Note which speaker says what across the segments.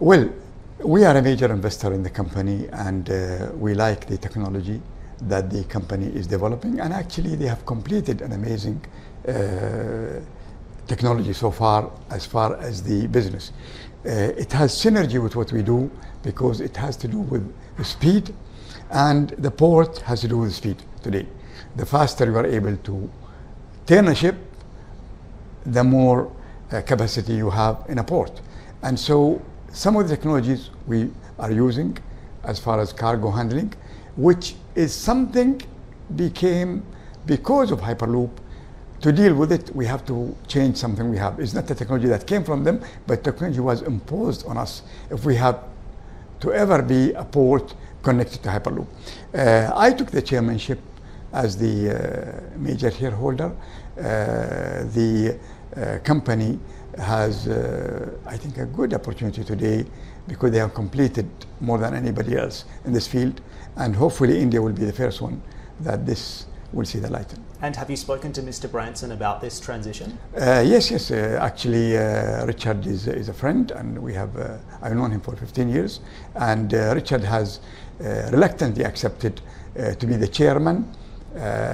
Speaker 1: Well, we are a major investor in the company, and we like the technology that the company is developing, and actually they have completed an amazing technology so far as the business. It has synergy with what we do because it has to do with speed, and the port has to do with speed today. The faster you are able to turn a ship, the more capacity you have in a port. And so some of the technologies we are using as far as cargo handling, which is something became, because of Hyperloop, to deal with it, we have to change something we have. It's not the technology that came from them, but technology was imposed on us if we have to ever be a port connected to Hyperloop. I took the chairmanship as the major shareholder. The company has, I think, a good opportunity today because they have completed more than anybody else in this field, and hopefully India will be the first one that this will see the light in.
Speaker 2: And have you spoken to Mr. Branson about this transition?
Speaker 1: Yes. Actually, Richard is a friend, and we have, I've known him for 15 years, and Richard has reluctantly accepted to be the chairman.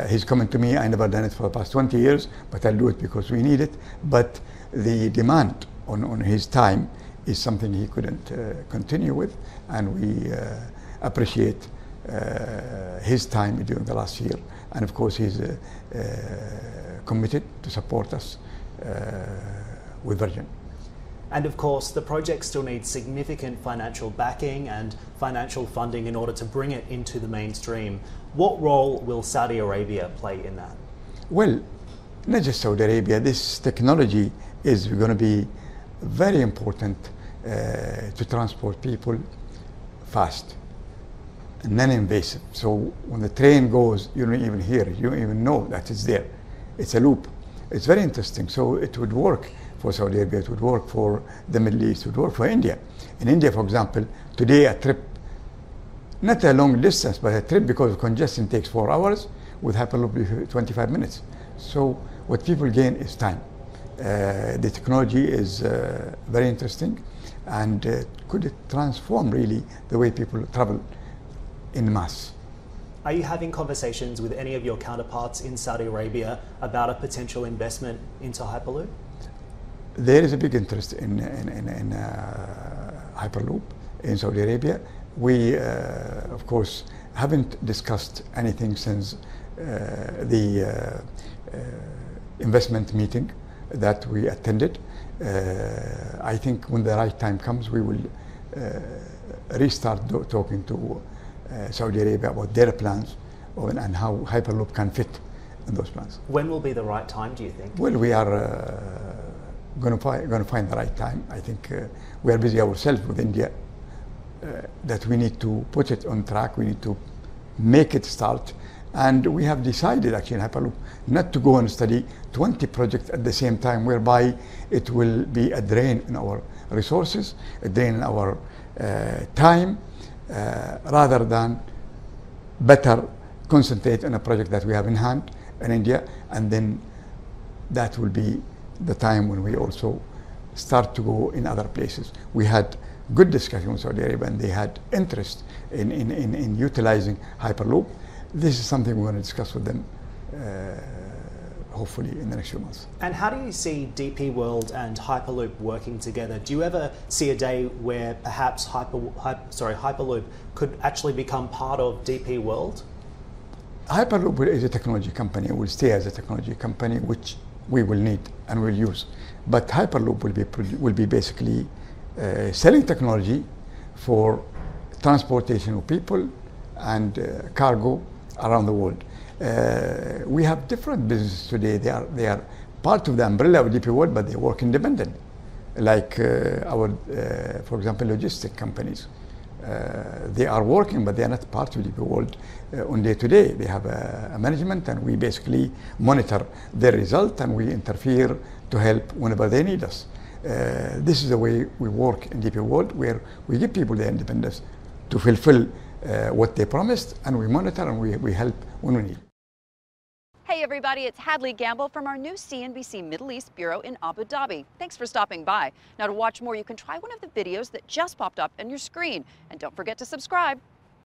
Speaker 1: He's coming to me. I never done it for the past 20 years, but I'll do it because we need it. But the demand on his time is something he couldn't continue with, and we appreciate his time during the last year. And of course, he's committed to support us with Virgin.
Speaker 2: And of course, the project still needs significant financial backing and financial funding in order to bring it into the mainstream. What role will Saudi Arabia play in that?
Speaker 1: Well, not just Saudi Arabia. This technology is going to be very important to transport people fast, non-invasive. So when the train goes, you don't even hear it. You don't even know that it's there. It's a loop. It's very interesting. So it would work for Saudi Arabia, it would work for the Middle East, it would work for India. In India, for example, today a trip, not a long distance, but a trip because of congestion takes 4 hours, with Hyperloop 25 minutes. So what people gain is time. The technology is very interesting, and could it transform really the way people travel in mass.
Speaker 2: Are you having conversations with any of your counterparts in Saudi Arabia about a potential investment into Hyperloop?
Speaker 1: There is a big interest in Hyperloop in Saudi Arabia. We, of course, haven't discussed anything since the investment meeting that we attended. I think when the right time comes, we will restart talking to Saudi Arabia about their plans and how Hyperloop can fit in those plans.
Speaker 2: When will be the right time, do you think?
Speaker 1: Well, we are going to find the right time. I think we are busy ourselves with India, that we need to put it on track, we need to make it start, and we have decided actually in Hyperloop not to go and study 20 projects at the same time, whereby it will be a drain in our resources, a drain in our time, rather than better concentrate on a project that we have in hand in India, and then that will be the time when we also start to go in other places. We had good discussion with Saudi Arabia, and they had interest in utilizing Hyperloop. This is something we're going to discuss with them hopefully in the next few months.
Speaker 2: And how do you see DP World and Hyperloop working together? Do you ever see a day where perhaps Hyperloop could actually become part of DP World?
Speaker 1: Hyperloop is a technology company, will stay as a technology company, which we will need and will use. But Hyperloop will be basically selling technology for transportation of people and cargo around the world. We have different businesses today. They are part of the umbrella of DP World, but they work independent. Like our, for example, logistic companies. They are working, but they are not part of DP World on day to day. They have a management, and we basically monitor their result, and we interfere to help whenever they need us. This is the way we work in DP World, where we give people the independence to fulfill what they promised, and we monitor and we help when we need.
Speaker 3: Hey everybody, it's Hadley Gamble from our new CNBC Middle East Bureau in Abu Dhabi. Thanks for stopping by. Now to watch more, you can try one of the videos that just popped up on your screen. And don't forget to subscribe.